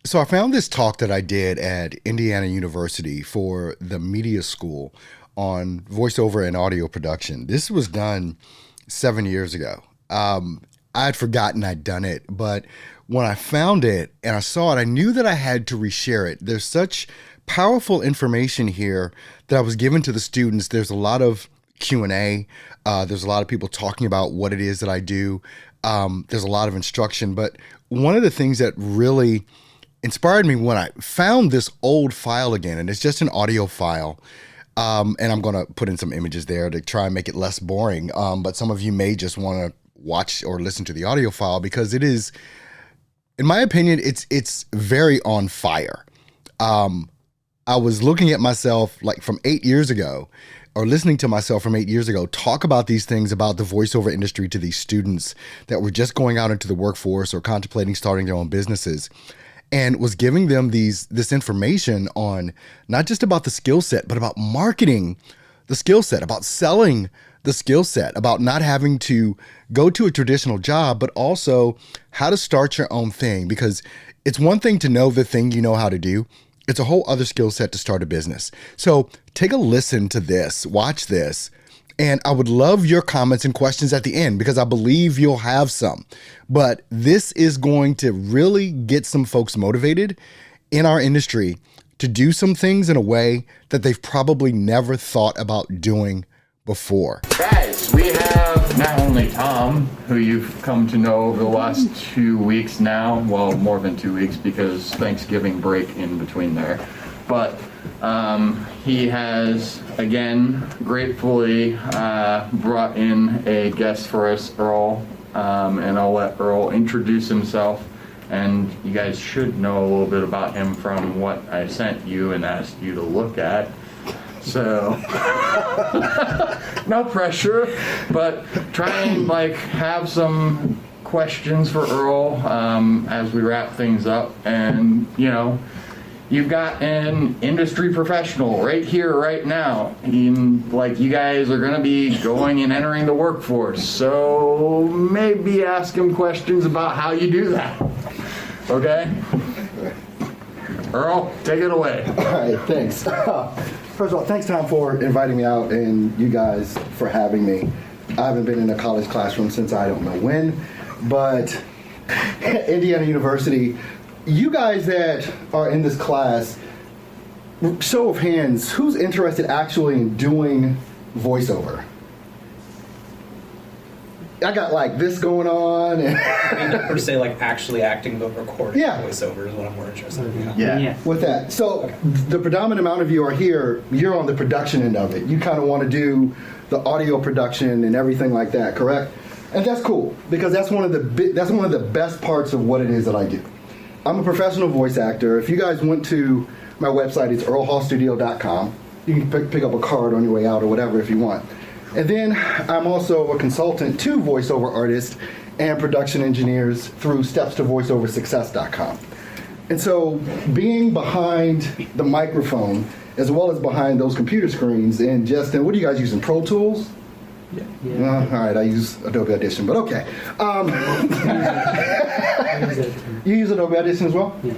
So I found this talk that I did at Indiana University for the media school on voiceover and audio production. This was done 7 years ago. I had forgotten I'd done it, but when I found it and I saw it, I knew that I had to reshare it. There's such powerful information here that I was given to the students. There's a lot of Q&A. There's a lot of people talking about what it is that I do. There's a lot of instruction, but one of the things that really inspired me when I found this old file again, and it's just an audio file, and I'm going to put in some images there to try and make it less boring, but some of you may just want to watch or listen to the audio file because it is, in my opinion, it's very on fire. I was looking at myself like from 8 years ago, or listening to myself from 8 years ago, talk about these things about the voiceover industry to these students that were just going out into the workforce or contemplating starting their own businesses, and was giving them this information on not just about the skill set, but about marketing the skill set, about selling the skill set, about not having to go to a traditional job, but also how to start your own thing. Because it's one thing to know the thing you know how to do. It's a whole other skill set to start a business. So take a listen to this, watch this, and I would love your comments and questions at the end because I believe you'll have some. But this is going to really get some folks motivated in our industry to do some things in a way that they've probably never thought about doing before. Guys, we have not only Tom, who you've come to know over the last 2 weeks now, well, more than 2 weeks because Thanksgiving break in between there, but he has, again, gratefully brought in a guest for us, Earl, and I'll let Earl introduce himself, and you guys should know a little bit about him from what I sent you and asked you to look at. So, no pressure, but try and have some questions for Earl as we wrap things up. And, you've got an industry professional right here, right now. You guys are going to be going and entering the workforce. So maybe ask him questions about how you do that. Okay? Earl, take it away. All right, thanks. First of all, thanks, Tom, for inviting me out and you guys for having me. I haven't been in a college classroom since I don't know when, but Indiana University, you guys that are in this class, show of hands, who's interested actually in doing voiceover? I got this going on. And I mean, per se, actually acting but recording Yeah. voiceover is what I'm more interested in. Yeah. With that. So the predominant amount of you are here, you're on the production end of it. You kind of want to do the audio production and everything like that, correct? And that's cool because that's one of the best parts of what it is that I do. I'm a professional voice actor. If you guys went to my website, it's earlhallstudio.com. You can pick up a card on your way out or whatever if you want. And then I'm also a consultant to voiceover artists and production engineers through stepstovoiceoversuccess.com. And so being behind the microphone as well as behind those computer screens and Justin, what are you guys using, Pro Tools? Yeah. All right, I use Adobe Audition, but okay. You use Adobe Audition as well? Yeah.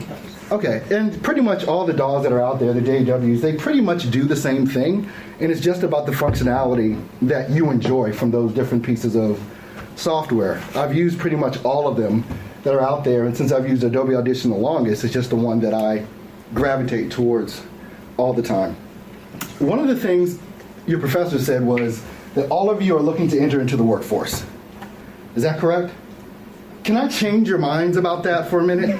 Okay, and pretty much all the DAWs that are out there, the JWs, they pretty much do the same thing, and it's just about the functionality that you enjoy from those different pieces of software. I've used pretty much all of them that are out there, and since I've used Adobe Audition the longest, it's just the one that I gravitate towards all the time. One of the things your professor said was that all of you are looking to enter into the workforce. Is that correct? Can I change your minds about that for a minute?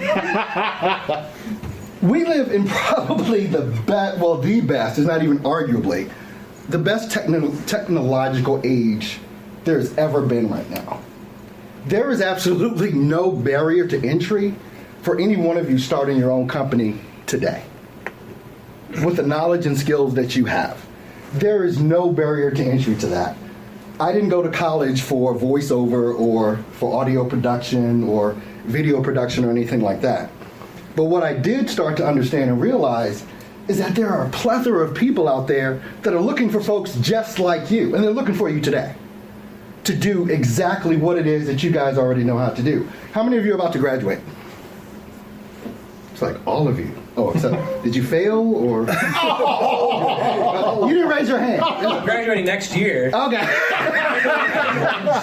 We live in probably the best, it's not even arguably, the best technological age there's ever been right now. There is absolutely no barrier to entry for any one of you starting your own company today. With the knowledge and skills that you have, there is no barrier to entry to that. I didn't go to college for voiceover or for audio production or video production or anything like that. But what I did start to understand and realize is that there are a plethora of people out there that are looking for folks just like you, and they're looking for you today to do exactly what it is that you guys already know how to do. How many of you are about to graduate? It's like all of you. Oh, so did you fail or? You didn't raise your hand. I'm graduating next year. Okay.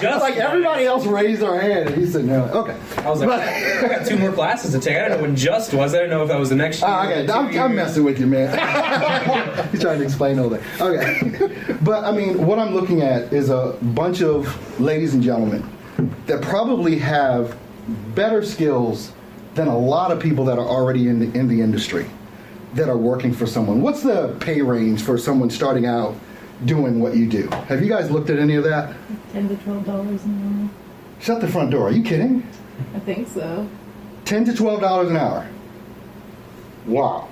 Just Like everybody else raised their hand, and he said no. Okay. I was like, I got 2 more classes to take. I don't know when just was. I didn't know if that was the next year. Okay, I'm messing with you, man. He's trying to explain all that. Okay. But, I mean, what I'm looking at is a bunch of ladies and gentlemen that probably have better skills than a lot of people that are already in the industry that are working for someone. What's the pay range for someone starting out doing what you do? Have you guys looked at any of that? $10 to $12 an hour. Shut the front door. Are you kidding? I think so. $10 to $12 an hour. Wow.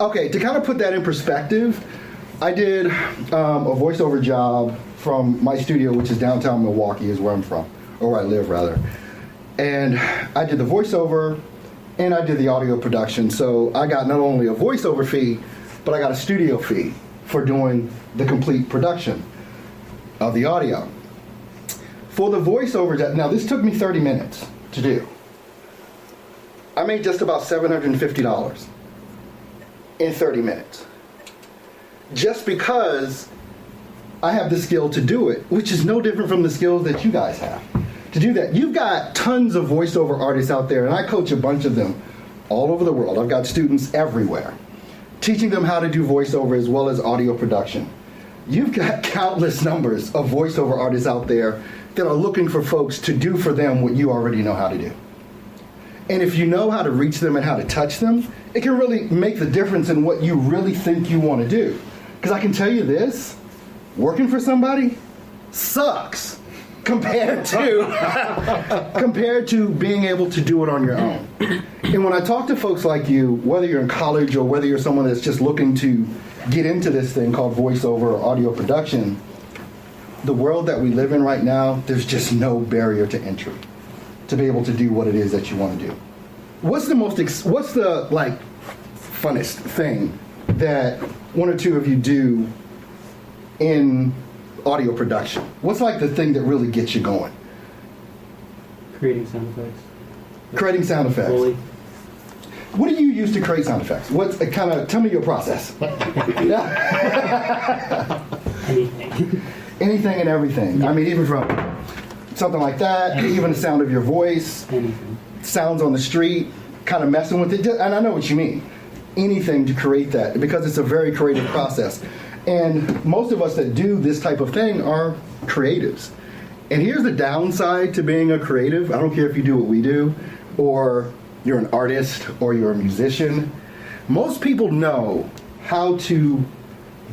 Okay, to kind of put that in perspective, I did a voiceover job from my studio, which is downtown Milwaukee, is where I'm from, or where I live, rather. And I did the voiceover, and I did the audio production. So I got not only a voiceover fee, but I got a studio fee for doing the complete production of the audio. For the voiceover, now this took me 30 minutes to do. I made just about $750 in 30 minutes. Just because I have the skill to do it, which is no different from the skills that you guys have. To do that, you've got tons of voiceover artists out there, and I coach a bunch of them all over the world. I've got students everywhere, teaching them how to do voiceover as well as audio production. You've got countless numbers of voiceover artists out there that are looking for folks to do for them what you already know how to do. And if you know how to reach them and how to touch them, it can really make the difference in what you really think you want to do. Because I can tell you this, working for somebody sucks compared to being able to do it on your own. And when I talk to folks like you, whether you're in college or whether you're someone that's just looking to get into this thing called voiceover or audio production, the world that we live in right now, there's just no barrier to entry to be able to do what it is that you want to do. What's the funnest thing that one or two of you do in audio production? What's like the thing that really gets you going? Creating sound effects. Creating sound effects. Fully. What do you use to create sound effects? Tell me your process. Anything. Anything and everything. Yeah. I mean, even from something like that, even the sound of your voice, Anything. sounds on the street, kind of messing with it. And I know what you mean. Anything to create that, because it's a very creative process. And most of us that do this type of thing are creatives. And here's the downside to being a creative. I don't care if you do what we do, or you're an artist, or you're a musician. Most people know how to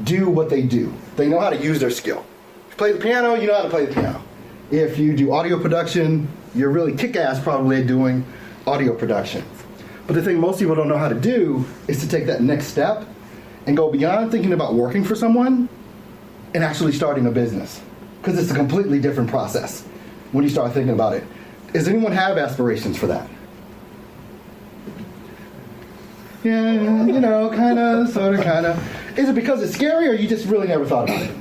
do what they do. They know how to use their skill. If you play the piano, you know how to play the piano. If you do audio production, you're really kick-ass probably at doing audio production. But the thing most people don't know how to do is to take that next step and go beyond thinking about working for someone and actually starting a business. Because it's a completely different process when you start thinking about it. Does anyone have aspirations for that? Yeah, kind of, sort of, kind of. Is it because it's scary, or you just really never thought about it?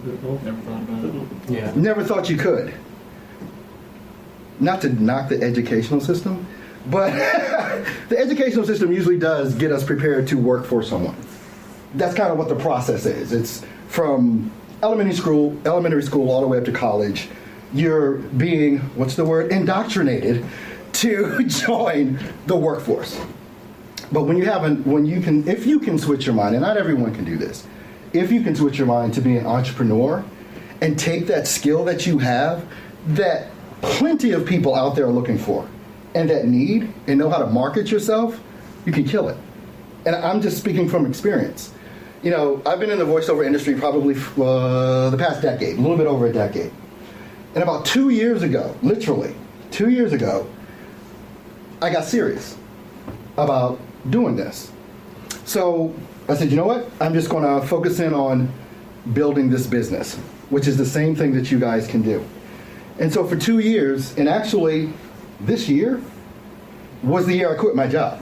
Never thought about it. Yeah. Never thought you could. Not to knock the educational system, but the educational system usually does get us prepared to work for someone. That's kind of what the process is. It's from elementary school all the way up to college. You're being, indoctrinated to join the workforce. But if you can switch your mind, and not everyone can do this, if you can switch your mind to be an entrepreneur and take that skill that you have, that plenty of people out there are looking for, and that need, and know how to market yourself, you can kill it. And I'm just speaking from experience. I've been in the voiceover industry probably the past decade, a little bit over a decade. And about 2 years ago, literally 2 years ago, I got serious about doing this. So I said, you know what? I'm just going to focus in on building this business, which is the same thing that you guys can do. And so for 2 years, and actually this year was the year I quit my job.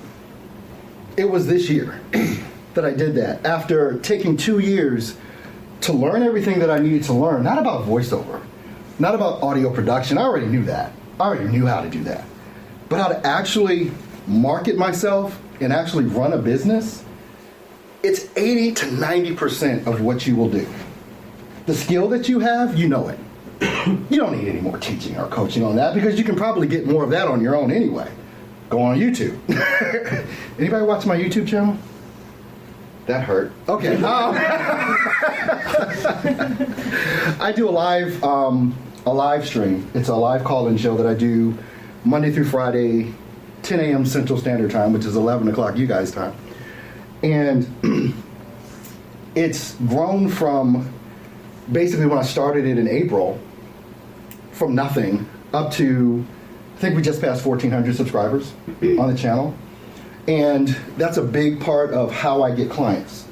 It was this year that I did that. After taking 2 years to learn everything that I needed to learn, not about voiceover, not about audio production. I already knew that. I already knew how to do that. But how to actually market myself and actually run a business, it's 80 to 90% of what you will do. The skill that you have, you know it. You don't need any more teaching or coaching on that because you can probably get more of that on your own anyway. Go on YouTube. Anybody watch my YouTube channel? That hurt. Okay. I do a live stream. It's a live call-in show that I do Monday through Friday, 10 a.m. Central Standard Time, which is 11 o'clock you guys' time. And it's grown from basically when I started it in April, from nothing up to, I think we just passed 1,400 subscribers on the channel. And that's a big part of how I get clients,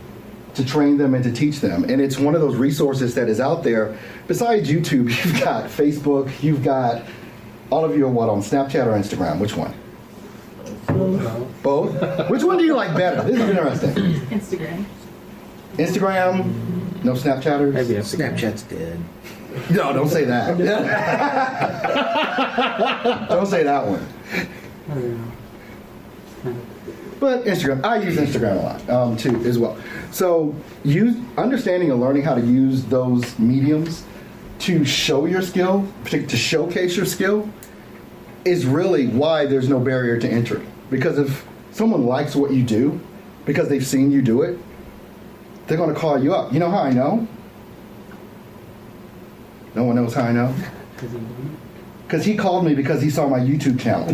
to train them and to teach them. And it's one of those resources that is out there. Besides YouTube, you've got Facebook, you've got, all of you are what, on Snapchat or Instagram? Which one? Both? Which one do you like better? This is interesting. Instagram. Instagram, no Snapchatters? Maybe a Snapchat's dead. No, don't say that. Don't say that one. I don't know. But Instagram, I use Instagram a lot too as well. So understanding and learning how to use those mediums to show your skill, to showcase your skill, is really why there's no barrier to entry. Because if someone likes what you do, because they've seen you do it, they're going to call you up. You know how I know? No one knows how I know? Because he called me because he saw my YouTube channel.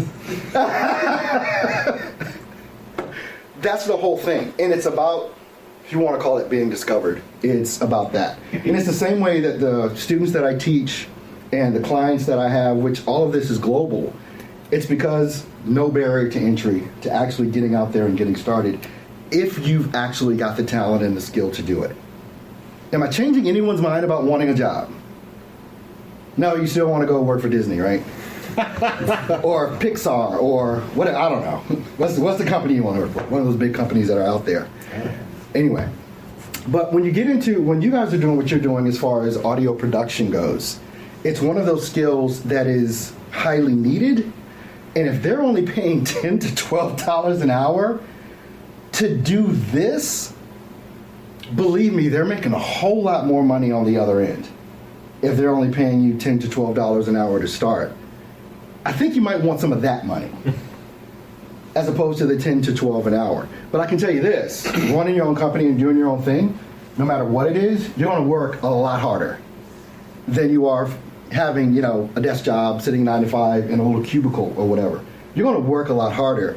That's the whole thing. And it's about, if you want to call it being discovered, it's about that. And it's the same way that the students that I teach and the clients that I have, which all of this is global, it's because no barrier to entry to actually getting out there and getting started if you've actually got the talent and the skill to do it. Am I changing anyone's mind about wanting a job? No, you still want to go work for Disney, right? Or Pixar, or what? I don't know. What's the company you want to work for? One of those big companies that are out there. Anyway, but when you guys are doing what you're doing as far as audio production goes, it's one of those skills that is highly needed. And if they're only paying $10 to $12 an hour to do this, believe me, they're making a whole lot more money on the other end. If they're only paying you $10 to $12 an hour to start, I think you might want some of that money as opposed to the 10 to 12 an hour. But I can tell you this, running your own company and doing your own thing, no matter what it is, you're going to work a lot harder than you are having, a desk job, sitting 9 to 5 in a little cubicle or whatever. You're going to work a lot harder,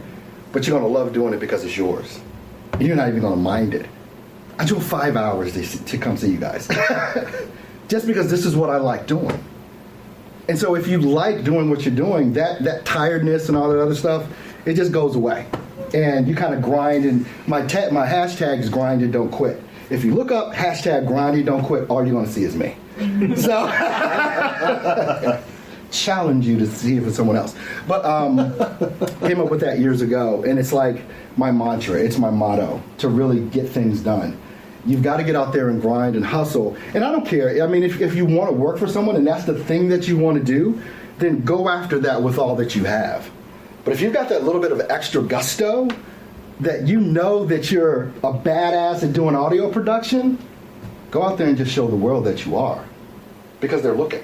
but you're going to love doing it because it's yours. You're not even going to mind it. I drove 5 hours to come see you guys. Just because this is what I like doing. And so if you like doing what you're doing, that tiredness and all that other stuff, it just goes away. And you kind of grind, and my hashtag is grind and don't quit. If you look up hashtag grind and don't quit, all you're going to see is me. So challenge you to see if it's someone else. But came up with that years ago, and it's like my mantra, it's my motto to really get things done. You've got to get out there and grind and hustle. And I don't care. I mean, if you want to work for someone and that's the thing that you want to do, then go after that with all that you have. But if you've got that little bit of extra gusto, that you know that you're a badass at doing audio production, go out there and just show the world that you are. Because they're looking.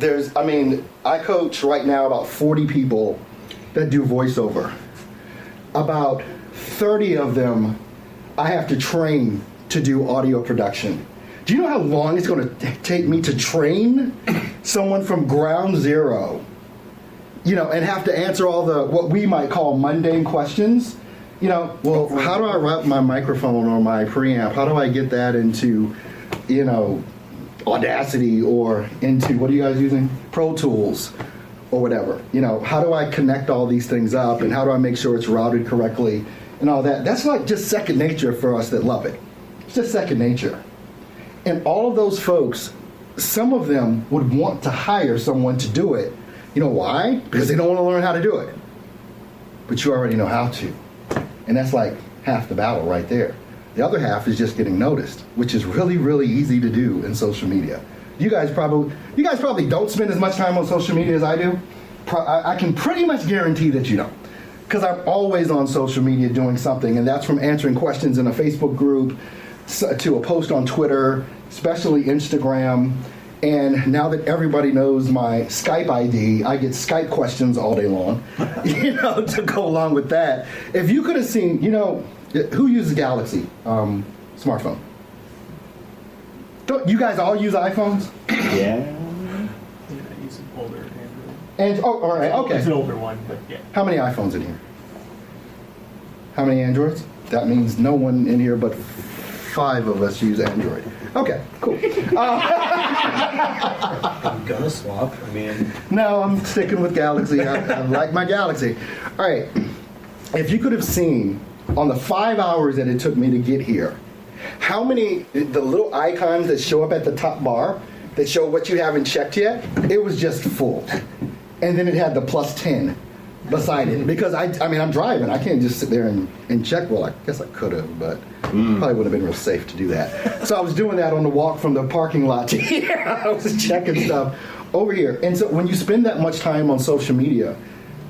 I coach right now about 40 people that do voiceover. About 30 of them I have to train to do audio production. Do you know how long it's going to take me to train someone from ground zero, and have to answer all the, what we might call mundane questions? How do I route my microphone or my preamp? How do I get that into, Audacity or into, what are you guys using? Pro Tools or whatever. How do I connect all these things up, and how do I make sure it's routed correctly and all that? That's like just second nature for us that love it. It's just second nature. And all of those folks, some of them would want to hire someone to do it. You know why? Because they don't want to learn how to do it. But you already know how to. And that's like half the battle right there. The other half is just getting noticed, which is really, really easy to do in social media. You guys probably don't spend as much time on social media as I do. I can pretty much guarantee that you don't. Because I'm always on social media doing something, and that's from answering questions in a Facebook group to a post on Twitter, especially Instagram. And now that everybody knows my Skype ID, I get Skype questions all day long, to go along with that. If you could have seen, who uses Galaxy smartphone? Don't you guys all use iPhones? Yeah, I use an older Android. All right, okay. It's an older one, but yeah. How many iPhones in here? How many Androids? That means no one in here but 5 of us use Android. Okay, cool. I'm gonna swap. No, I'm sticking with Galaxy. I like my Galaxy. All right. If you could have seen on the 5 hours that it took me to get here, how many, the little icons that show up at the top bar that show what you haven't checked yet, it was just full. And then it had the +10 beside it. Because I'm driving. I can't just sit there and check. Well, I guess I could have, but probably would have been real safe to do that. So I was doing that on the walk from the parking lot to here. I was checking stuff over here. And so when you spend that much time on social media,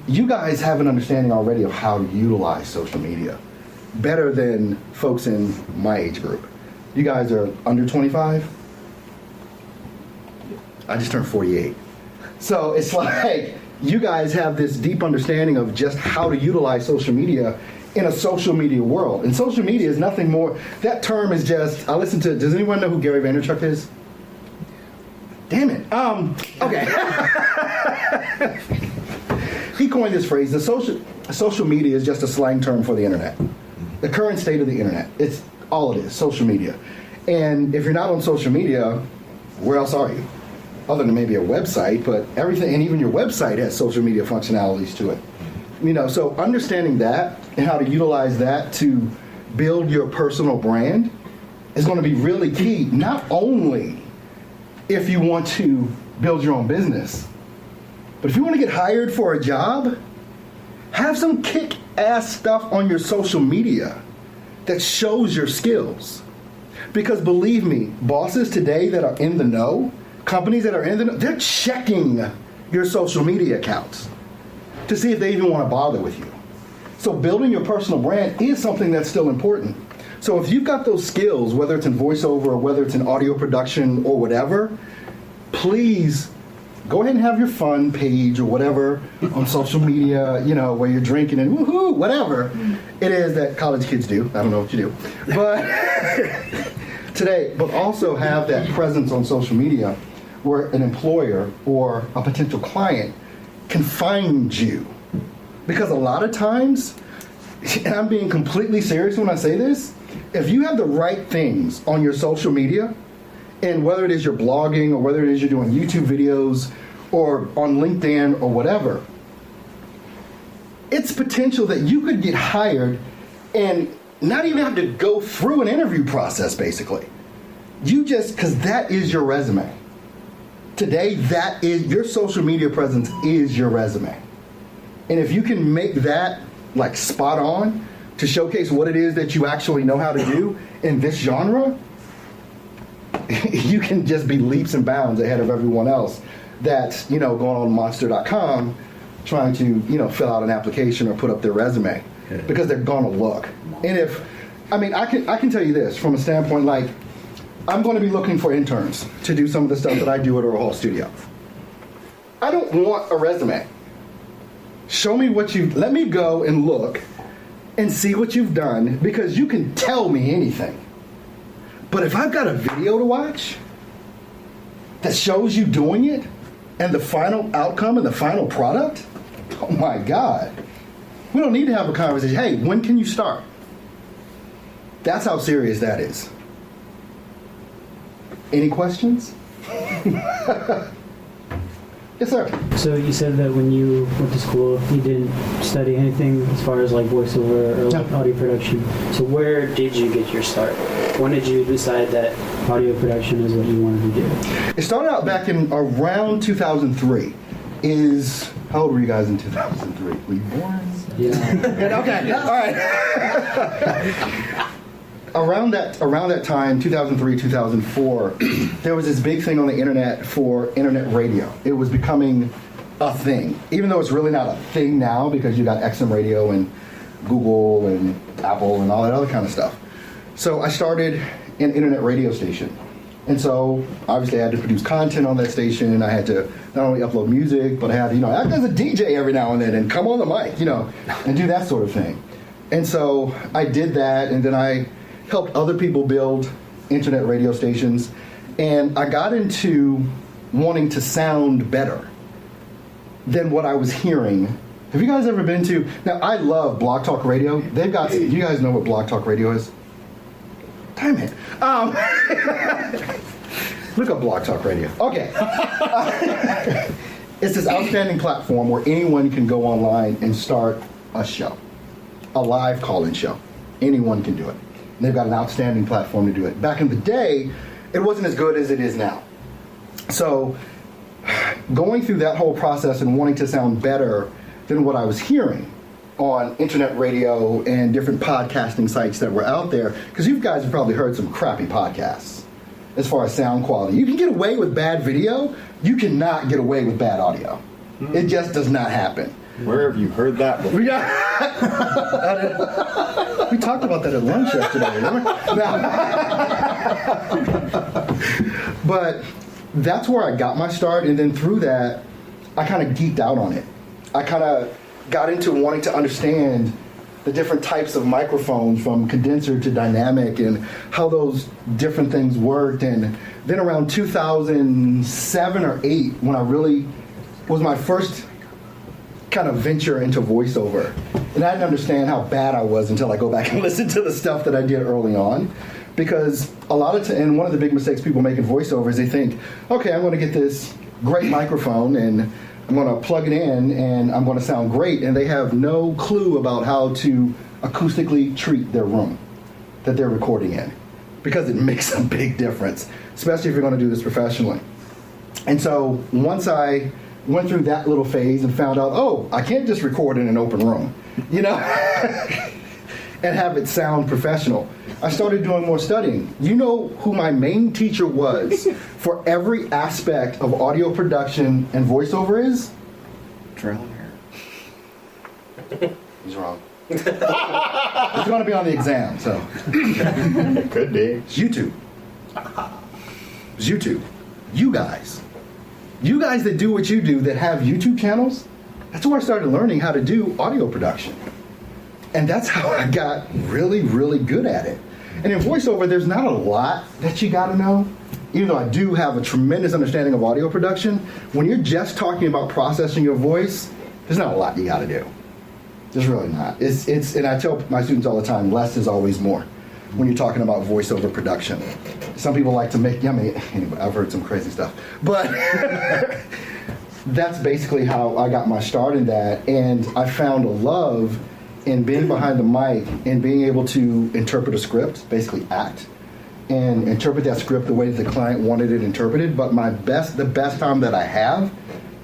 you guys have an understanding already of how to utilize social media better than folks in my age group. You guys are under 25? I just turned 48. So it's like you guys have this deep understanding of just how to utilize social media in a social media world. And social media is nothing more, that term is just, does anyone know who Gary Vaynerchuk is? Damn it. Okay. He coined this phrase, social media is just a slang term for the internet. The current state of the internet. It's all it is, social media. And if you're not on social media, where else are you? Other than maybe a website, but everything, and even your website has social media functionalities to it. So understanding that and how to utilize that to build your personal brand is going to be really key, not only if you want to build your own business, but if you want to get hired for a job, have some kick-ass stuff on your social media that shows your skills. Because believe me, bosses today that are in the know, companies that are in the know, they're checking your social media accounts to see if they even want to bother with you. So building your personal brand is something that's still important. So if you've got those skills, whether it's in voiceover or whether it's in audio production or whatever, please go ahead and have your fun page or whatever on social media, where you're drinking and woohoo, whatever it is that college kids do. I don't know what you do. But today, but also have that presence on social media where an employer or a potential client can find you. Because a lot of times, and I'm being completely serious when I say this, if you have the right things on your social media, and whether it is you're blogging or whether it is you're doing YouTube videos or on LinkedIn or whatever, it's potential that you could get hired and not even have to go through an interview process, basically. Because that is your resume. Today, that is your social media presence is your resume. And if you can make that like spot on to showcase what it is that you actually know how to do in this genre, you can just be leaps and bounds ahead of everyone else that's, going on monster.com trying to, fill out an application or put up their resume because they're going to look. And I can tell you this from a standpoint, like, I'm going to be looking for interns to do some of the stuff that I do at Earl Hall Studio. I don't want a resume. Show me let me go and look and see what you've done, because you can tell me anything. But if I've got a video to watch that shows you doing it and the final outcome and the final product, oh my God. We don't need to have a conversation. Hey, when can you start? That's how serious that is. Any questions? Yes, sir. So you said that when you went to school, you didn't study anything as far as like voiceover or like audio production. So where did you get your start? When did you decide that audio production is what you wanted to do? It started out back in around 2003. How old were you guys in 2003? Were you born? Yeah. Okay. All right. Around that time, 2003, 2004, there was this big thing on the internet for internet radio. It was becoming a thing, even though it's really not a thing now because you got XM radio and Google and Apple and all that other kind of stuff. So I started an internet radio station. And so obviously I had to produce content on that station, and I had to not only upload music, but I had to, act as a DJ every now and then and come on the mic, and do that sort of thing. And so I did that, and then I helped other people build internet radio stations, and I got into wanting to sound better than what I was hearing. Have you guys ever been to, now I love Blog Talk Radio. They've got, you guys know what Blog Talk Radio is? Damn it. Look up Blog Talk Radio. Okay. It's this outstanding platform where anyone can go online and start a show, a live call-in show. Anyone can do it. And they've got an outstanding platform to do it. Back in the day, it wasn't as good as it is now. So going through that whole process and wanting to sound better than what I was hearing on internet radio and different podcasting sites that were out there, because you guys have probably heard some crappy podcasts as far as sound quality. You can get away with bad video, you cannot get away with bad audio. It just does not happen. Where have you heard that before? We talked about that at lunch yesterday, remember? But that's where I got my start, and then through that, I kind of geeked out on it. I kind of got into wanting to understand the different types of microphones, from condenser to dynamic, and how those different things worked. And then around 2007 or 8, when I really was my first kind of venture into voiceover, and I didn't understand how bad I was until I go back and listen to the stuff that I did early on. Because a lot of and one of the big mistakes people make in voiceover is they think, okay, I'm going to get this great microphone and I'm going to plug it in and I'm going to sound great, and they have no clue about how to acoustically treat their room that they're recording in, because it makes a big difference, especially if you're going to do this professionally. And so once I went through that little phase and found out, oh, I can't just record in an open room, and have it sound professional, I started doing more studying. You know who my main teacher was for every aspect of audio production and voiceover is? Trail hair. He's wrong. It's going to be on the exam, so. Could be. It's YouTube. It's YouTube. You guys that do what you do, that have YouTube channels, that's where I started learning how to do audio production. And that's how I got really, really good at it. And in voiceover, there's not a lot that you got to know. Even though I do have a tremendous understanding of audio production, when you're just talking about processing your voice, there's not a lot you got to do. There's really not. It's and I tell my students all the time, less is always more when you're talking about voiceover production. Some people like to make, anyway, I've heard some crazy stuff. But that's basically how I got my start in that. And I found a love in being behind the mic and being able to interpret a script, basically act, and interpret that script the way that the client wanted it interpreted. But the best time that I have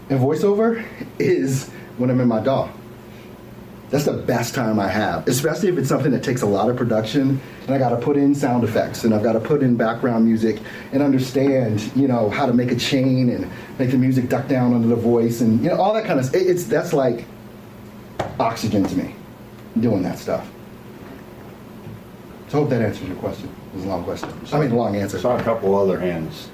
in voiceover is when I'm in my DAW. That's the best time I have, especially if it's something that takes a lot of production and I got to put in sound effects and I've got to put in background music and understand, how to make a chain and make the music duck down under the voice and, all that kind of stuff. That's like oxygen to me, doing that stuff. So I hope that answers your question. It was a long question. Long answer. Saw a couple other hands.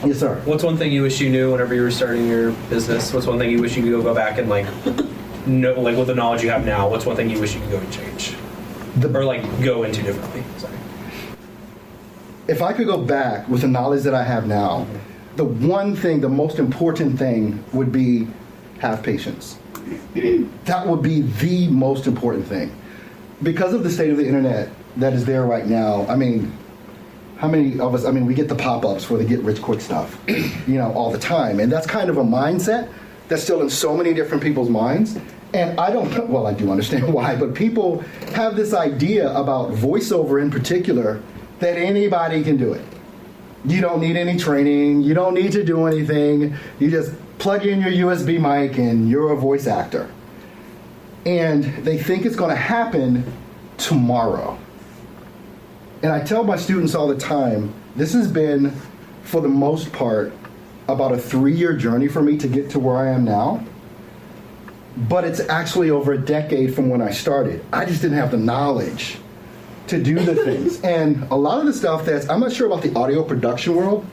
Yes, sir. What's one thing you wish you knew whenever you were starting your business? What's one thing you wish you could go back and know, with the knowledge you have now? What's one thing you wish you could go and change, or go into differently? Sorry. If I could go back with the knowledge that I have now, the most important thing would be have patience. That would be the most important thing. Because of the state of the internet that is there right now, how many of us, we get the pop-ups for the get-rich-quick stuff, all the time. And that's kind of a mindset that's still in so many different people's minds. And I do understand why, but people have this idea about voiceover in particular that anybody can do it. You don't need any training. You don't need to do anything. You just plug in your USB mic and you're a voice actor. And they think it's going to happen tomorrow. And I tell my students all the time, this has been, for the most part, about a 3-year journey for me to get to where I am now. But it's actually over a decade from when I started. I just didn't have the knowledge to do the things. And a lot of the stuff I'm not sure about the audio production world,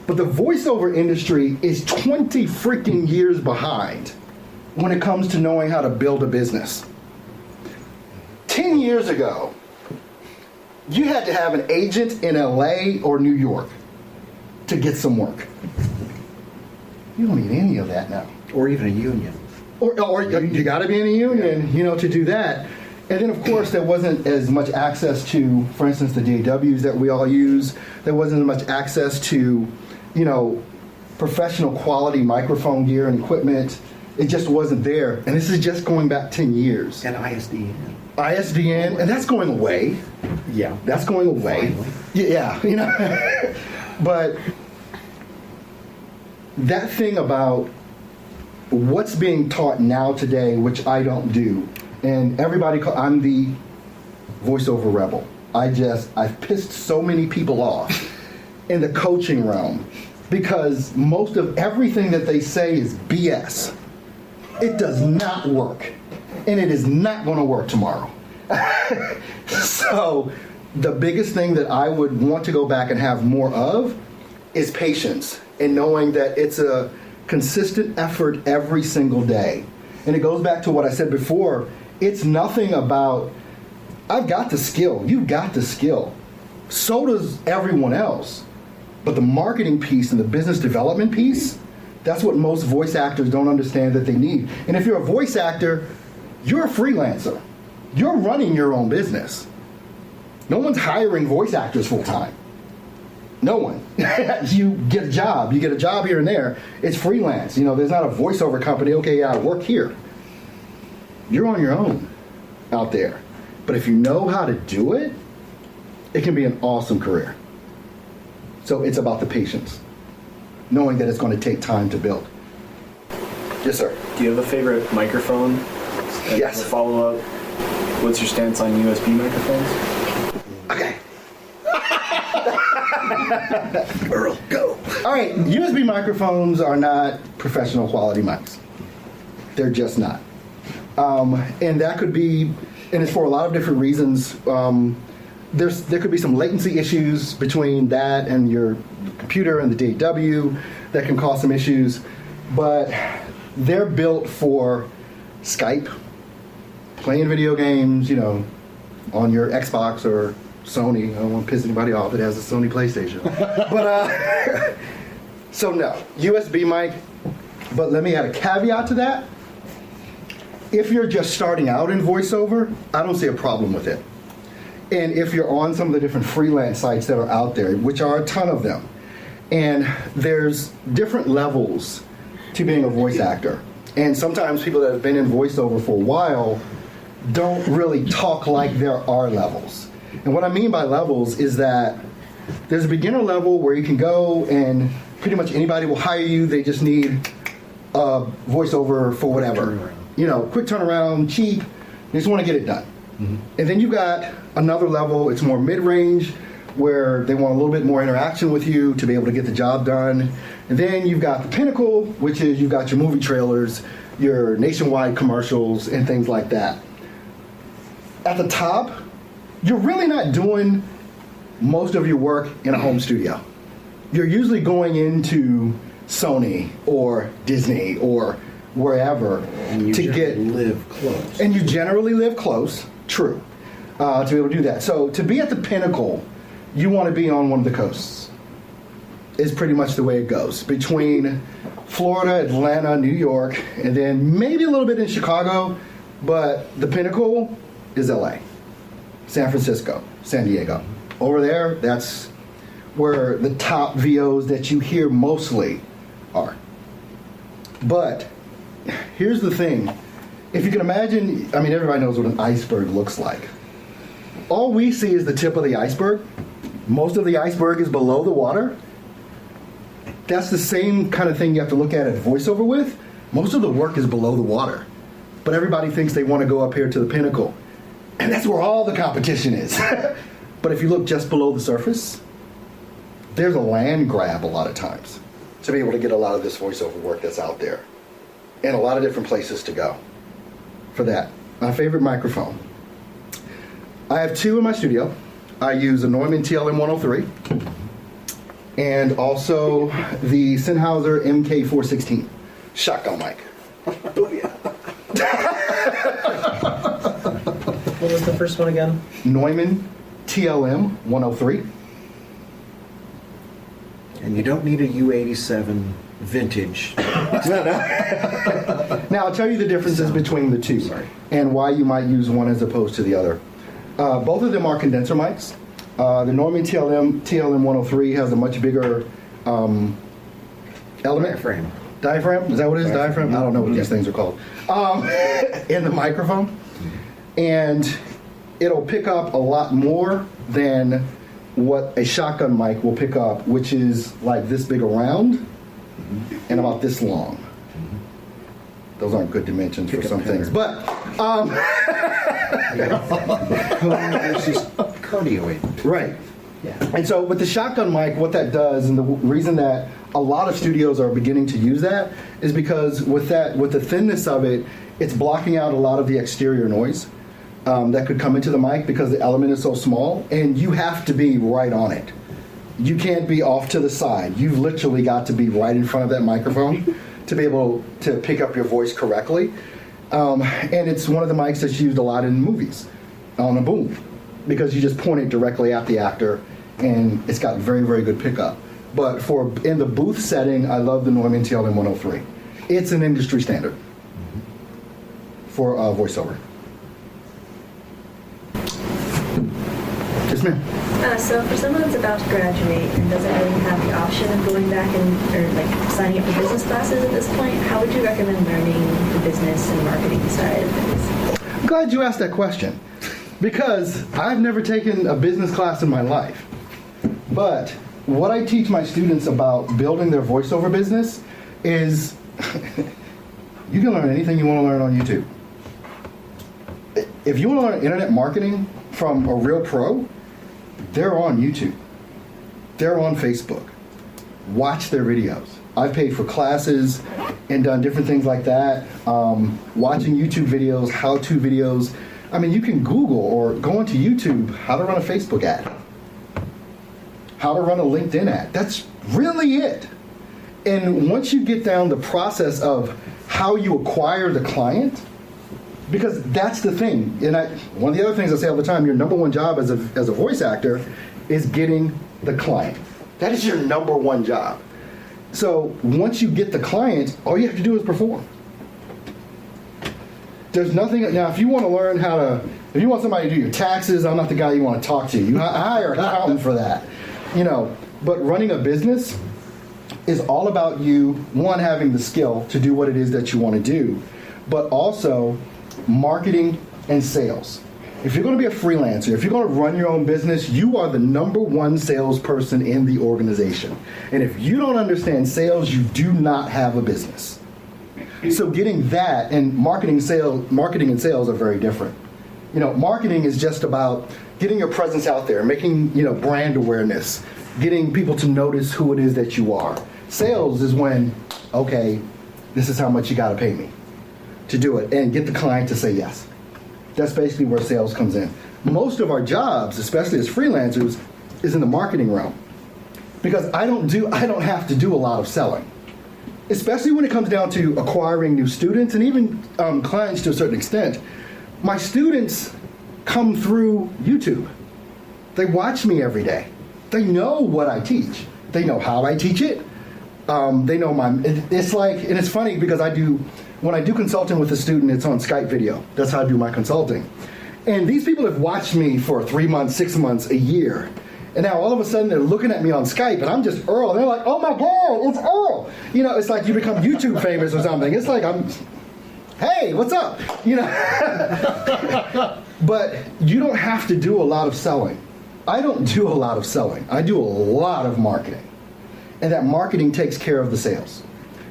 but the voiceover industry is 20 freaking years behind when it comes to knowing how to build a business. 10 years ago, you had to have an agent in LA or New York to get some work. You don't need any of that now. Or even a union. Or you got to be in a union, to do that. And then, of course, there wasn't as much access to, for instance, the DAWs that we all use. There wasn't as much access to, professional quality microphone gear and equipment. It just wasn't there. And this is just going back 10 years. And ISDN. ISDN, and that's going away. Yeah. That's going away. Finally. Yeah, But that thing about what's being taught now today, which I don't do, and I'm the voiceover rebel. I've pissed so many people off in the coaching realm because most of everything that they say is BS. It does not work, and it is not going to work tomorrow. So the biggest thing that I would want to go back and have more of is patience and knowing that it's a consistent effort every single day. And it goes back to what I said before. It's nothing about, I've got the skill. You've got the skill. So does everyone else. But the marketing piece and the business development piece, that's what most voice actors don't understand that they need. And if you're a voice actor, you're a freelancer. You're running your own business. No one's hiring voice actors full time. No one. You get a job. You get a job here and there. It's freelance. There's not a voiceover company. Okay, yeah, I work here. You're on your own out there. But if you know how to do it, it can be an awesome career. So it's about the patience, knowing that it's going to take time to build. Yes, sir. Do you have a favorite microphone? Yes. As a follow-up, what's your stance on USB microphones? Okay. Earl, go. All right, USB microphones are not professional quality mics. They're just not. And that could be, and it's for a lot of different reasons. There could be some latency issues between that and your computer and the DAW that can cause some issues. But they're built for Skype, playing video games, on your Xbox or Sony. I don't want to piss anybody off that has a Sony PlayStation. But, so no, USB mic. But let me add a caveat to that. If you're just starting out in voiceover, I don't see a problem with it. And if you're on some of the different freelance sites that are out there, which are a ton of them, and there's different levels to being a voice actor. And sometimes people that have been in voiceover for a while don't really talk like there are levels. And what I mean by levels is that there's a beginner level where you can go and pretty much anybody will hire you. They just need a voiceover for whatever. Quick turnaround, cheap. They just want to get it done. Mm-hmm. And then you've got another level, it's more mid-range, where they want a little bit more interaction with you to be able to get the job done. And then you've got the pinnacle, which is you've got your movie trailers, your nationwide commercials, and things like that. At the top, you're really not doing most of your work in a home studio. You're usually going into Sony or Disney or wherever live close. And you generally live close, true, to be able to do that. So to be at the pinnacle, you want to be on one of the coasts. Is pretty much the way it goes. Between Florida, Atlanta, New York, and then maybe a little bit in Chicago, but the pinnacle is LA, San Francisco, San Diego. Over there, that's where the top VOs that you hear mostly are. But here's the thing. If you can imagine, everybody knows what an iceberg looks like. All we see is the tip of the iceberg. Most of the iceberg is below the water. That's the same kind of thing you have to look at voiceover with. Most of the work is below the water. But everybody thinks they want to go up here to the pinnacle. And that's where all the competition is. But if you look just below the surface, there's a land grab a lot of times. to be able to get a lot of this voiceover work that's out there, and a lot of different places to go for that. My favorite microphone. I have two in my studio. I use a Neumann TLM 103 and also the Sennheiser MK416 shotgun mic. What was the first one again? Neumann TLM 103. And you don't need a U87 vintage. Now, I'll tell you the differences between the two and why you might use one as opposed to the other. Both of them are condenser mics. The Neumann TLM 103 has a much bigger element. Diaphragm. Diaphragm? Is that what it is? Diaphragm? I don't know what these things are called. In the microphone. And it'll pick up a lot more than what a shotgun mic will pick up, which is like this big around and about this long. Those aren't good dimensions for some things, but Versus cardioid. right. Yeah. And so with the shotgun mic, what that does, and the reason that a lot of studios are beginning to use that, is because with the thinness of it, it's blocking out a lot of the exterior noise that could come into the mic because the element is so small, and you have to be right on it. You can't be off to the side. You've literally got to be right in front of that microphone to be able to pick up your voice correctly. And it's one of the mics that's used a lot in movies on a boom, because you just point it directly at the actor, and it's got very, very good pickup. But for in the booth setting, I love the Neumann TLM 103. It's an industry standard for voiceover. Yes, ma'am. So for someone that's about to graduate and doesn't really have the option of going back or like signing up for business classes at this point, how would you recommend learning the business and marketing side of things? I'm glad you asked that question, because I've never taken a business class in my life. But what I teach my students about building their voiceover business is you can learn anything you want to learn on YouTube. If you want to learn internet marketing from a real pro, they're on YouTube. They're on Facebook. Watch their videos. I've paid for classes and done different things like that. Watching YouTube videos, how-to videos. I mean, you can Google or go into YouTube how to run a Facebook ad, how to run a LinkedIn ad. That's really it. And once you get down the process of how you acquire the client, because that's the thing. And one of the other things I say all the time, your number one job as a voice actor is getting the client. That is your number one job. So once you get the client, all you have to do is perform. There's nothing, now if you want to learn if you want somebody to do your taxes, I'm not the guy you want to talk to. You hire an accountant for that. But running a business is all about you, one, having the skill to do what it is that you want to do, but also marketing and sales. If you're going to be a freelancer, if you're going to run your own business, you are the number one salesperson in the organization. And if you don't understand sales, you do not have a business. So getting that, and marketing and sales are very different. Marketing is just about getting your presence out there, making, brand awareness, getting people to notice who it is that you are. Sales is when, okay, this is how much you got to pay me to do it, and get the client to say yes. That's basically where sales comes in. Most of our jobs, especially as freelancers, is in the marketing realm, because I don't have to do a lot of selling, especially when it comes down to acquiring new students and even clients to a certain extent. My students come through YouTube. They watch me every day. They know what I teach. They know how I teach it. They know it's like, and it's funny because when I do consulting with a student, it's on Skype video. That's how I do my consulting. And these people have watched me for 3 months, 6 months, a year. And now all of a sudden they're looking at me on Skype and I'm just Earl. And they're like, oh my God, it's Earl. It's like you become YouTube famous or something. It's like hey, what's up? But you don't have to do a lot of selling. I don't do a lot of selling. I do a lot of marketing. And that marketing takes care of the sales.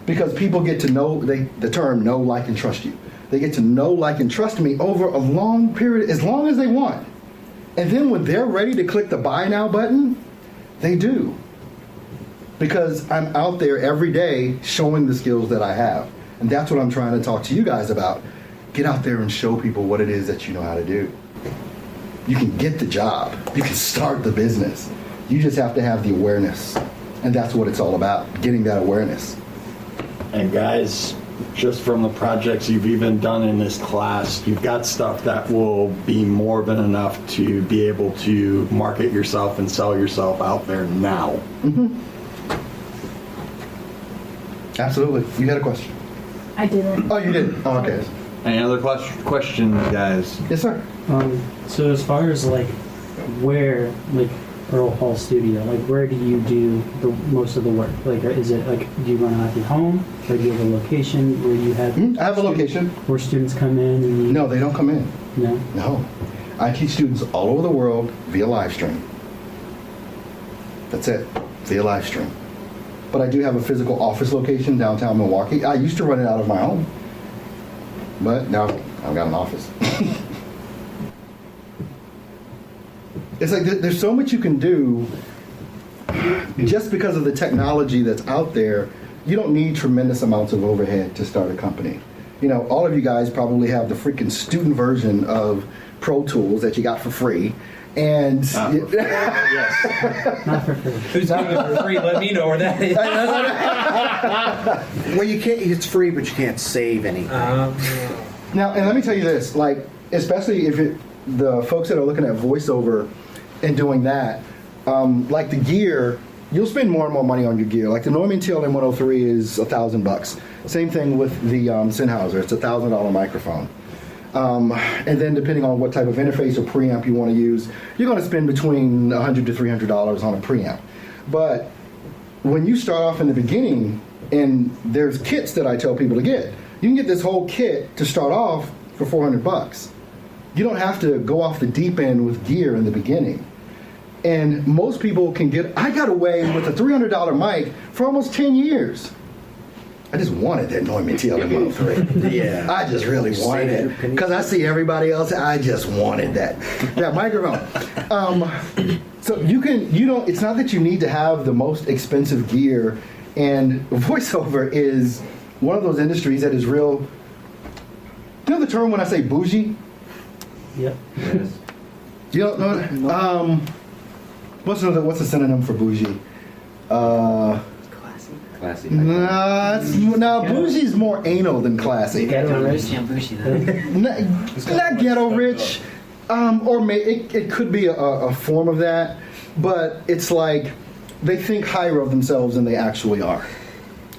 Because people get to know the term know, like, and trust you. They get to know, like, and trust me over a long period, as long as they want. And then when they're ready to click the buy now button, they do. because I'm out there every day showing the skills that I have. And that's what I'm trying to talk to you guys about. Get out there and show people what it is that you know how to do. You can get the job. You can start the business. You just have to have the awareness. And that's what it's all about, getting that awareness. And guys, just from the projects you've even done in this class, you've got stuff that will be more than enough to be able to market yourself and sell yourself out there now. Mm-hmm. Absolutely. You had a question? I didn't. Oh, you didn't? Oh, okay. Any other questions, guys? Yes, sir. So as far as like where, like Earl Hall Studio, like where do you do the most of the work? Like, is it like, do you run out of your home, or do you have a location where you have? I have a location where students come in and you... No, they don't come in. No. No, I teach students all over the world via live stream. That's it, via live stream. But I do have a physical office location downtown Milwaukee. I used to run it out of my home, but now I've got an office. It's like there's so much you can do just because of the technology that's out there. You don't need tremendous amounts of overhead to start a company. You know, all of you guys probably have the freaking student version of Pro Tools that you got for free. And yes. Not for free. Who's doing it for free? Let me know where that is. Well, you can't. It's free, but you can't save anything. Now, and let me tell you this, like, especially if the folks that are looking at voiceover and doing that, like the gear, you'll spend more and more money on your gear. Like the Neumann TLM 103 is $1,000. Same thing with the Sennheiser. It's $1,000 microphone. And then depending on what type of interface or preamp you want to use, you're going to spend between $100 to $300 on a preamp. But when you start off in the beginning, and there's kits that I tell people to get, you can get this whole kit to start off for $400. You don't have to go off the deep end with gear in the beginning. And most people can get, I got away with a $300 mic for almost 10 years. I just wanted that Neumann TLM 103. Yeah. I just really wanted it. Because I see everybody else, I just wanted that microphone. So it's not that you need to have the most expensive gear, and voiceover is one of those industries that is real, you know the term when I say bougie? Yep. Yes. You don't know? What's the synonym for bougie? Classy. No, bougie's more anal than classy. Ghetto rich. Not ghetto rich, or it could be a form of that, but it's like they think higher of themselves than they actually are.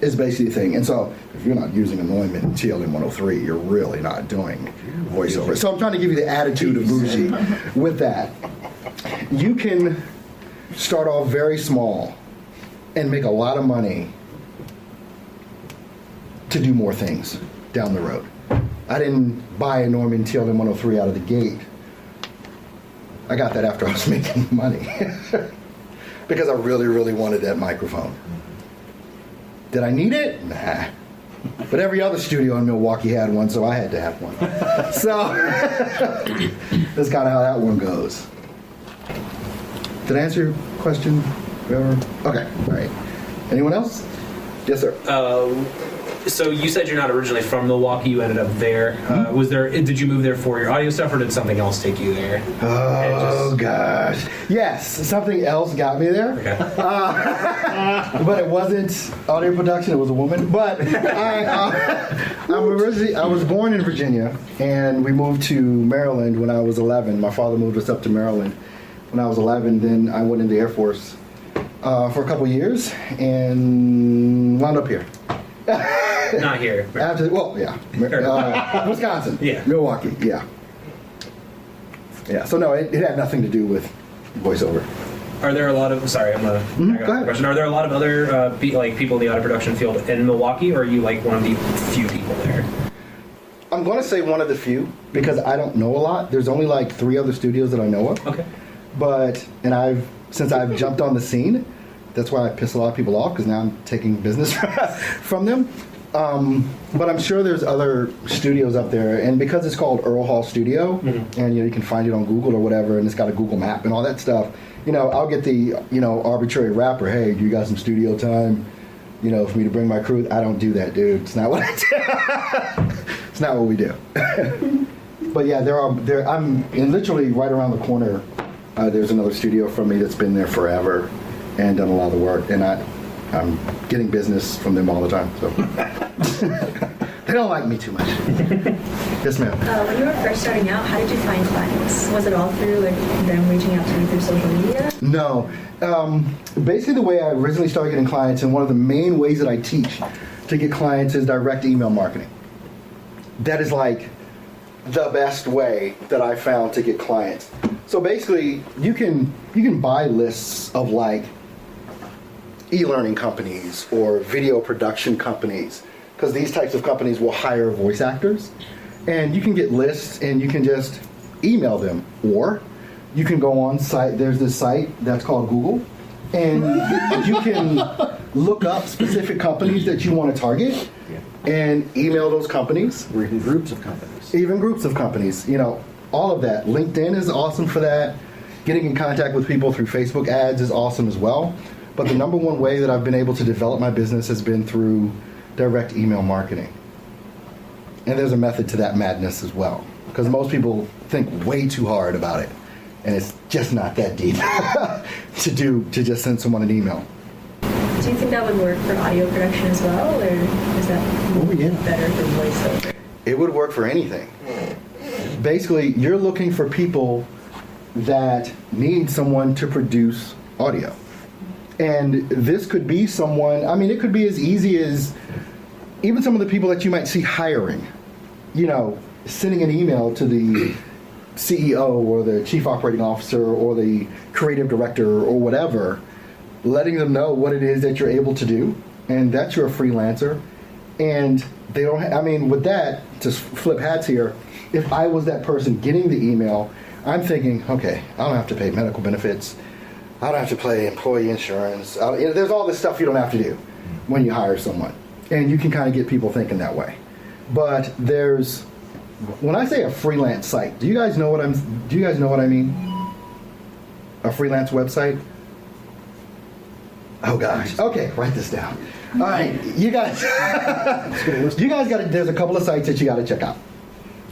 Is basically the thing. And so if you're not using a Neumann TLM 103, you're really not doing voiceover. So I'm trying to give you the attitude of bougie with that. You can start off very small and make a lot of money to do more things down the road. I didn't buy a Neumann TLM 103 out of the gate. I got that after I was making money because I really, really wanted that microphone. Did I need it? Nah. But every other studio in Milwaukee had one, so I had to have one. So that's kind of how that one goes. Did I answer your question? Okay, all right. Anyone else? Yes, sir. So you said you're not originally from Milwaukee. You ended up there. Did you move there for your audio stuff, or did something else take you there? Oh gosh, yes, something else got me there. Okay. But it wasn't audio production. It was a woman. But I was born in Virginia, and we moved to Maryland when I was 11. My father moved us up to Maryland when I was 11. Then I went in the Air Force for a couple years and wound up here. Not here. Wisconsin, yeah, Milwaukee, yeah. So no, it had nothing to do with voiceover. Are there a lot of? Sorry, I'm gonna back up the question. Are there a lot of other people in the audio production field in Milwaukee, or are you like one of the few people there? I'm going to say one of the few because I don't know a lot. There's only like 3 other studios that I know of. Okay. Since I've jumped on the scene, that's why I piss a lot of people off because now I'm taking business from them. But I'm sure there's other studios up there, and because it's called Earl Hall Studio, and you can find it on Google or whatever, and it's got a Google map and all that stuff. I'll get the arbitrary rapper. Hey, do you got some studio time? For me to bring my crew. I don't do that, dude. It's not what I do. It's not what we do. But yeah, I'm literally right around the corner. There's another studio from me that's been there forever and done a lot of the work, and I'm getting business from them all the time. So they don't like me too much. Yes, ma'am. When you were first starting out, how did you find clients? Was it all through them reaching out to you through social media? No. Basically, the way I originally started getting clients, and one of the main ways that I teach to get clients is direct email marketing. That is like the best way that I found to get clients. So basically, you can buy lists of like e-learning companies or video production companies, because these types of companies will hire voice actors, and you can get lists and you can just email them, or you can go on site. There's this site that's called Google, and you can look up specific companies that you want to target and email those companies. Or even groups of companies. Even groups of companies, all of that. LinkedIn is awesome for that. Getting in contact with people through Facebook ads is awesome as well. But the number one way that I've been able to develop my business has been through direct email marketing. And there's a method to that madness as well, because most people think way too hard about it, and it's just not that deep to just send someone an email. Do you think that would work for audio production as well, or is that better for voiceover? It would work for anything. Basically, you're looking for people that need someone to produce audio. And this could be someone, it could be as easy as even some of the people that you might see hiring, sending an email to the CEO or the chief operating officer or the creative director or whatever, letting them know what it is that you're able to do, and that you're a freelancer. And they don't, with that, to flip hats here, if I was that person getting the email, I'm thinking, okay, I don't have to pay medical benefits. I don't have to pay employee insurance. There's all this stuff you don't have to do when you hire someone. And you can kind of get people thinking that way. But when I say a freelance site, do you guys know what I mean? A freelance website? Oh gosh. Okay, write this down. All right, you guys there's a couple of sites that you got to check out.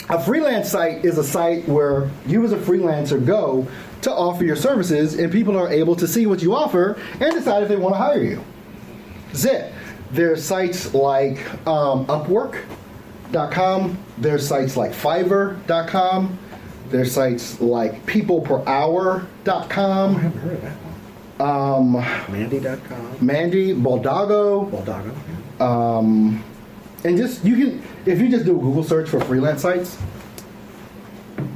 A freelance site is a site where you as a freelancer go to offer your services, and people are able to see what you offer and decide if they want to hire you. That's it. There's sites like Upwork.com. There's sites like Fiverr.com. There's sites like peopleperhour.com. I haven't heard of that one. Mandy.com. Mandy, Baldago. And just if you just do a Google search for freelance sites,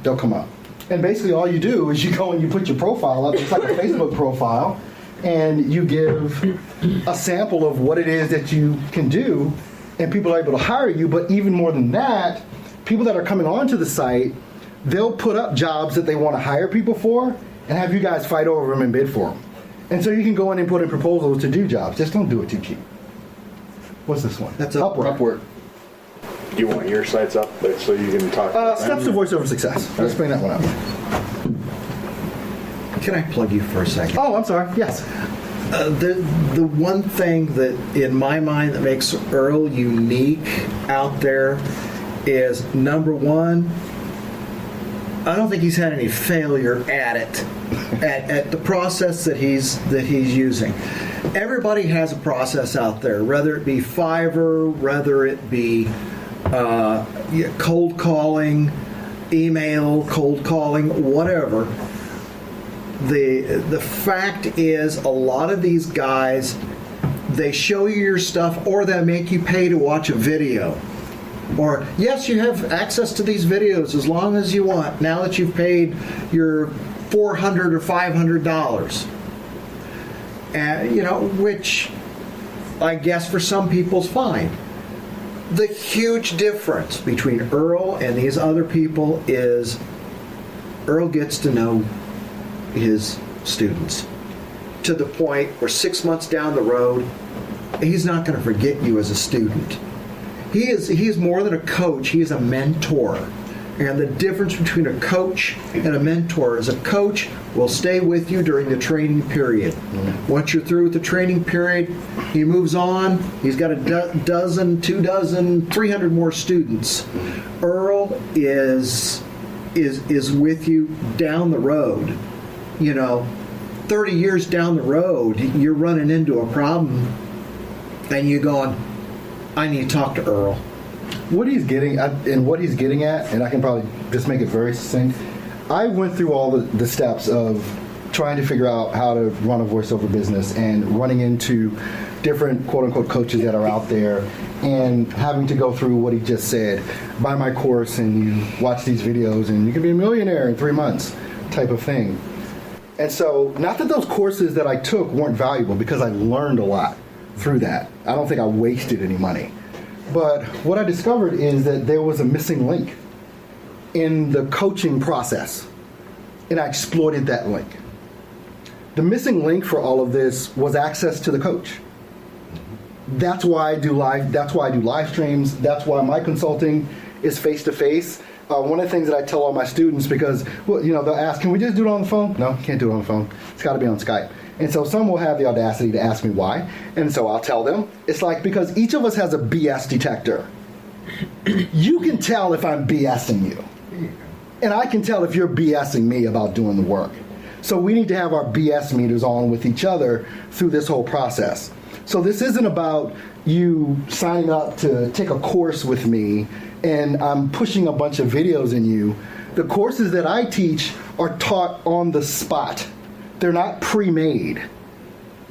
they'll come up. And basically all you do is you go and you put your profile up. It's like a Facebook profile, and you give a sample of what it is that you can do, and people are able to hire you. But even more than that, people that are coming onto the site, they'll put up jobs that they want to hire people for and have you guys fight over them and bid for them. And so you can go in and put in proposals to do jobs. Just don't do it too cheap. What's this one? That's Upwork. Do you want your sites up so you can talk about Steps to voiceover success. Let's bring that one up. Can I plug you for a second? Oh, I'm sorry. Yes. The one thing that, in my mind, that makes Earl unique out there is, number one, I don't think he's had any failure at it, at the process that he's using. Everybody has a process out there, whether it be Fiverr, whether it be cold calling, email, cold calling, whatever. The fact is, a lot of these guys, they show you your stuff, or they make you pay to watch a video. Or, yes, you have access to these videos as long as you want, now that you've paid your $400 or $500. And, which I guess for some people's fine. The huge difference between Earl and these other people is Earl gets to know his students to the point where 6 months down the road, he's not going to forget you as a student. He is more than a coach. He is a mentor. And the difference between a coach and a mentor is a coach will stay with you during the training period. Once you're through with the training period, he moves on. He's got a dozen, 2 dozen, 300 more students. Earl is with you down the road. 30 years down the road, you're running into a problem, and you're going, I need to talk to Earl. What he's getting at, and I can probably just make it very succinct. I went through all the steps of trying to figure out how to run a voiceover business and running into different quote-unquote coaches that are out there and having to go through what he just said. Buy my course and you watch these videos and you can be a millionaire in 3 months type of thing. And so, not that those courses that I took weren't valuable, because I learned a lot through that. I don't think I wasted any money. But what I discovered is that there was a missing link in the coaching process, and I exploited that link. The missing link for all of this was access to the coach. That's why I do live streams. That's why my consulting is face to face. One of the things that I tell all my students, because they'll ask, can we just do it on the phone? No, can't do it on the phone. It's got to be on Skype. And so some will have the audacity to ask me why. And so I'll tell them, it's like, because each of us has a BS detector. You can tell if I'm BSing you. And I can tell if you're BSing me about doing the work. So we need to have our BS meters on with each other through this whole process. So this isn't about you signing up to take a course with me and I'm pushing a bunch of videos in you. The courses that I teach are taught on the spot. They're not pre-made.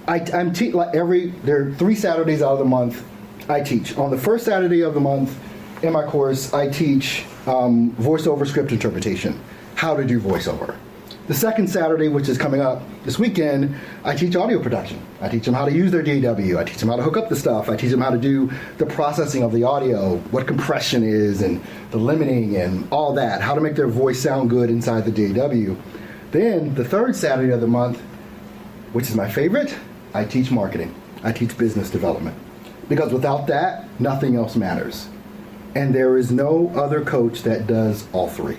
There are 3 Saturdays out of the month I teach. On the first Saturday of the month in my course, I teach voiceover script interpretation, how to do voiceover. The second Saturday, which is coming up this weekend, I teach audio production. I teach them how to use their DAW. I teach them how to hook up the stuff. I teach them how to do the processing of the audio, what compression is, and the limiting, and all that, how to make their voice sound good inside the DAW. Then, the third Saturday of the month, which is my favorite, I teach marketing. I teach business development. Because without that, nothing else matters. And there is no other coach that does all 3.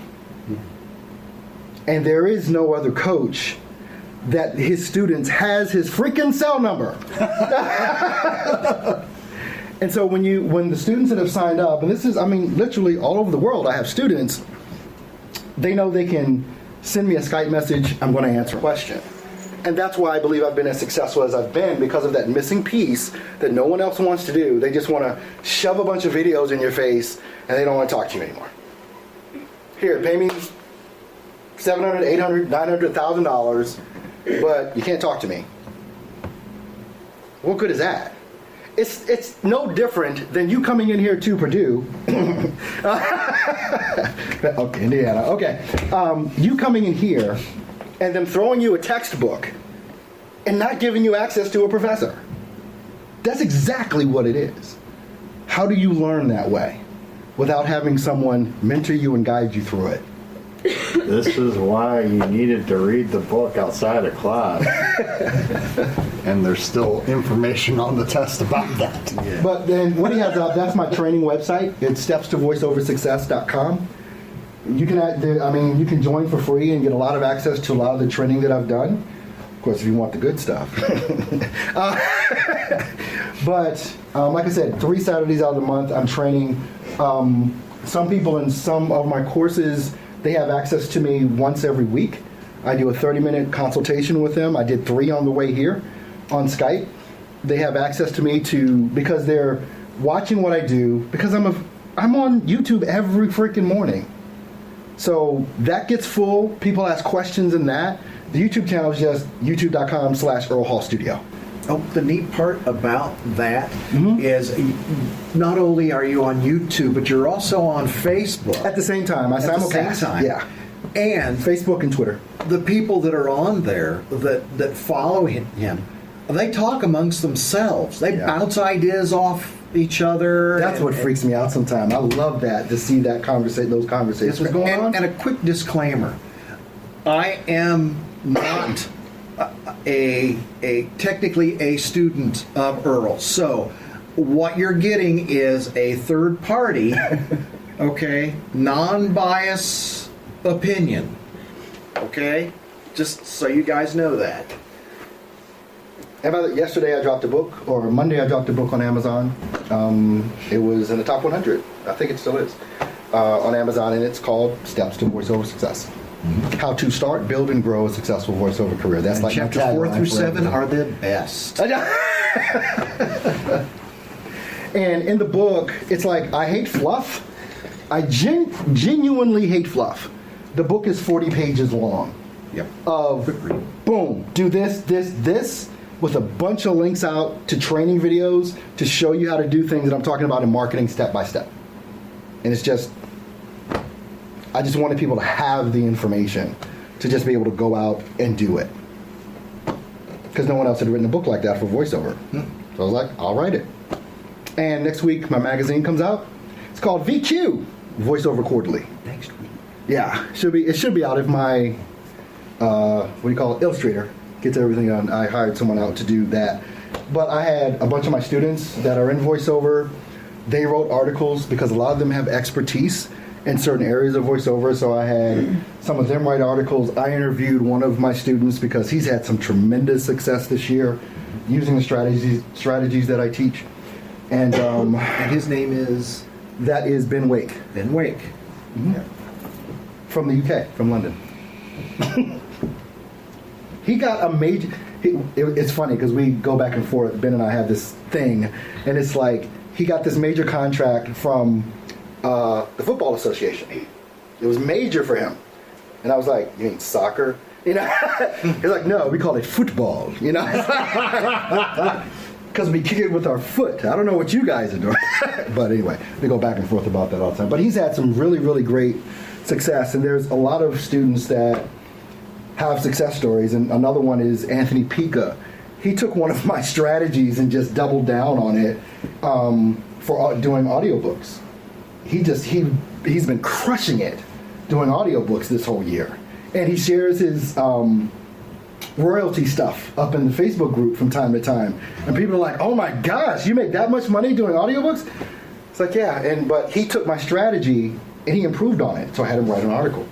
And there is no other coach that his students has his freaking cell number. And so when the students that have signed up, and this is, literally all over the world, I have students, they know they can send me a Skype message, I'm going to answer a question. And that's why I believe I've been as successful as I've been, because of that missing piece that no one else wants to do. They just want to shove a bunch of videos in your face, and they don't want to talk to you anymore. Here, pay me $700, $800, $900, $1,000, but you can't talk to me. What good is that? It's no different than you coming in here to Purdue. Okay, Indiana. Okay. You coming in here and them throwing you a textbook and not giving you access to a professor. That's exactly what it is. How do you learn that way without having someone mentor you and guide you through it? This is why you needed to read the book outside of class. And there's still information on the test about that. Yeah. But then what he has up, that's my training website. It's stepstovoiceoversuccess.com. You can you can join for free and get a lot of access to a lot of the training that I've done. Of course, if you want the good stuff. But like I said, 3 Saturdays out of the month, I'm training. Some people in some of my courses, they have access to me once every week. I do a 30-minute consultation with them. I did 3 on the way here on Skype. They have access to me because they're watching what I do, because I'm on YouTube every freaking morning. So that gets full. People ask questions in that. The YouTube channel is just youtube.com/Earl Hall Studio. Oh, the neat part about that is not only are you on YouTube, but you're also on Facebook. At the same time. I simulcast. At the same time. Yeah. And Facebook and Twitter. The people that are on there that follow him, they talk amongst themselves. They bounce ideas off each other. That's what freaks me out sometimes. I love that, to see that those conversations going on. And a quick disclaimer. I am not technically a student of Earl. So what you're getting is a third party, okay, non-bias opinion, okay? Just so you guys know that. Yesterday I dropped a book, or Monday I dropped a book on Amazon. It was in the top 100. I think it still is on Amazon, and it's called Steps to Voiceover Success. How to start, build, and grow a successful voiceover career. That's And like chapters 4 through 7 are the best. And in the book, it's like, I hate fluff. I genuinely hate fluff. The book is 40 pages long. Yep. Of, boom, do this, with a bunch of links out to training videos to show you how to do things that I'm talking about in marketing step by step. And it's just, I just wanted people to have the information to just be able to go out and do it. Because no one else had written a book like that for voiceover. So I was like, I'll write it. And next week, my magazine comes out. It's called VQ, Voiceover Quarterly. Next week. Yeah, it should be out if my, what do you call it, illustrator gets everything done. I hired someone out to do that. But I had a bunch of my students that are in voiceover. They wrote articles because a lot of them have expertise in certain areas of voiceover. So I had some of them write articles. I interviewed one of my students because he's had some tremendous success this year using the strategies that I teach. And his name is? That is Ben Wake. Ben Wake. Mm-hmm. Yeah. From the UK, from London. He got a major... It's funny because we go back and forth. Ben and I have this thing, and it's like he got this major contract from the Football Association. It was major for him. And I was like, you mean soccer? You know? He's like, no, we call it football. You know? Because we kick it with our foot. I don't know what you guys are doing. But anyway, we go back and forth about that all the time. But he's had some really, really great success. And there's a lot of students that have success stories. And another one is Anthony Pica. He took one of my strategies and just doubled down on it for doing audiobooks. He's been crushing it doing audiobooks this whole year. And he shares his royalty stuff up in the Facebook group from time to time. And people are like, oh my gosh, you make that much money doing audiobooks? It's like, yeah, but he took my strategy and he improved on it. So I had him write an article.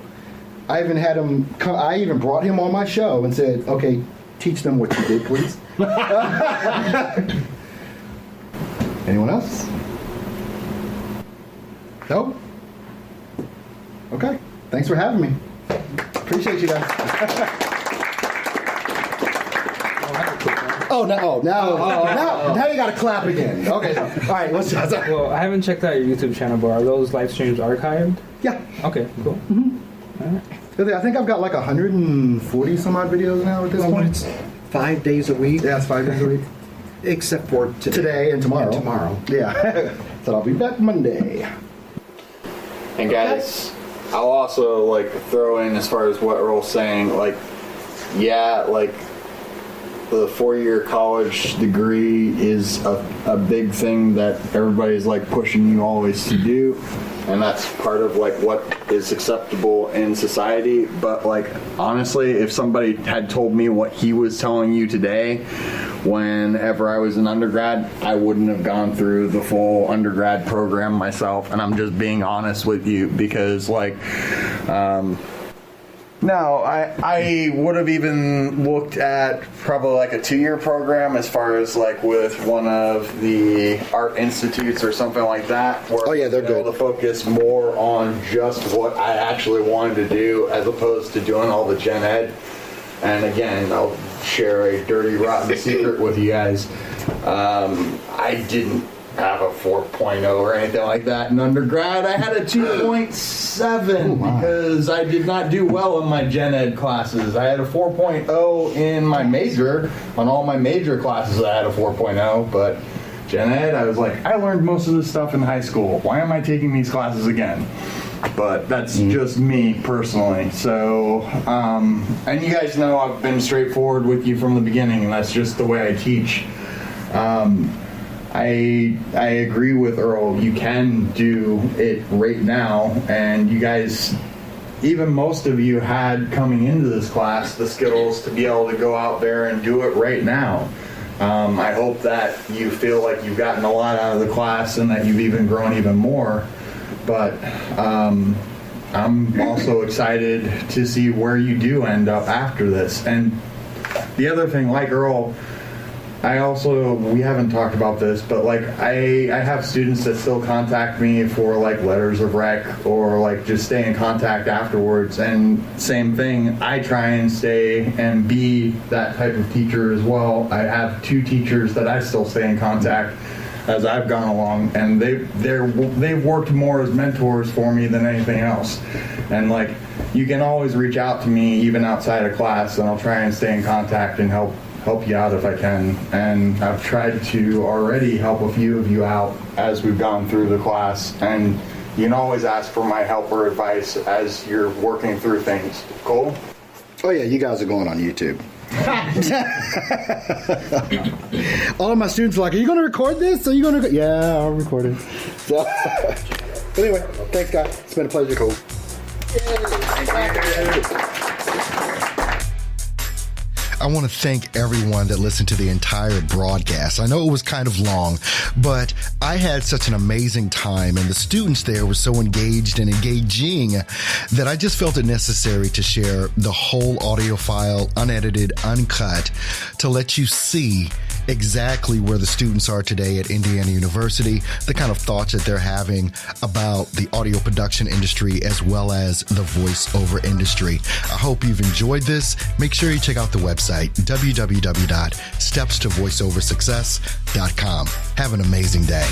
I even brought him on my show and said, okay, teach them what you did, please. Anyone else? No? Okay. Thanks for having me. Appreciate you guys. Now you gotta clap again. Okay. All right. Well, I haven't checked out your YouTube channel, but are those live streams archived? Yeah. Okay. Cool. Mm-hmm. All right. I think I've got like 140 some odd videos now at this point. It's 5 days a week. Yeah, it's 5 days a week. Except for today and tomorrow. And tomorrow. Yeah. So I'll be back Monday. And guys, I'll also like throw in as far as what Earl's saying, like, yeah, like the 4-year college degree is a big thing that everybody's like pushing you always to do. And that's part of like what is acceptable in society. But like, honestly, if somebody had told me what he was telling you today, whenever I was an undergrad, I wouldn't have gone through the full undergrad program myself. And I'm just being honest with you because like, no, I would have even looked at probably like a 2-year program as far as like with one of the art institutes or something like that. Where they're good. To focus more on just what I actually wanted to do as opposed to doing all the gen ed. And again, I'll share a dirty, rotten secret with you guys. I didn't have a 4.0 or anything like that in undergrad. I had a 2.7 because I did not do well in my gen ed classes. I had a 4.0 in my major. On all my major classes, I had a 4.0, but gen ed, I was like, I learned most of this stuff in high school. Why am I taking these classes again? But that's just me personally. So, and you guys know I've been straightforward with you from the beginning, and that's just the way I teach. I agree with Earl. You can do it right now, and you guys, even most of you had coming into this class the skills to be able to go out there and do it right now. I hope that you feel like you've gotten a lot out of the class and that you've even grown even more. But I'm also excited to see where you do end up after this. And the other thing, like Earl, we haven't talked about this, but like I have students that still contact me for like letters of rec or like just stay in contact afterwards. And same thing, I try and stay and be that type of teacher as well. I have 2 teachers that I still stay in contact as I've gone along, and they've worked more as mentors for me than anything else. And like, you can always reach out to me even outside of class, and I'll try and stay in contact and help you out if I can. And I've tried to already help a few of you out as we've gone through the class, and you can always ask for my help or advice as you're working through things. Cole? Oh yeah, you guys are going on YouTube. All of my students are like, are you going to record this? Are you going to yeah, I'll record it. So, anyway, thanks guys. It's been a pleasure. Cool. I want to thank everyone that listened to the entire broadcast. I know it was kind of long, but I had such an amazing time, and the students there were so engaged and engaging that I just felt it necessary to share the whole audio file, unedited, uncut, to let you see exactly where the students are today at Indiana University, the kind of thoughts that they're having about the audio production industry as well as the voiceover industry. I hope you've enjoyed this. Make sure you check out the website, www.stepstovoiceoversuccess.com. Have an amazing day.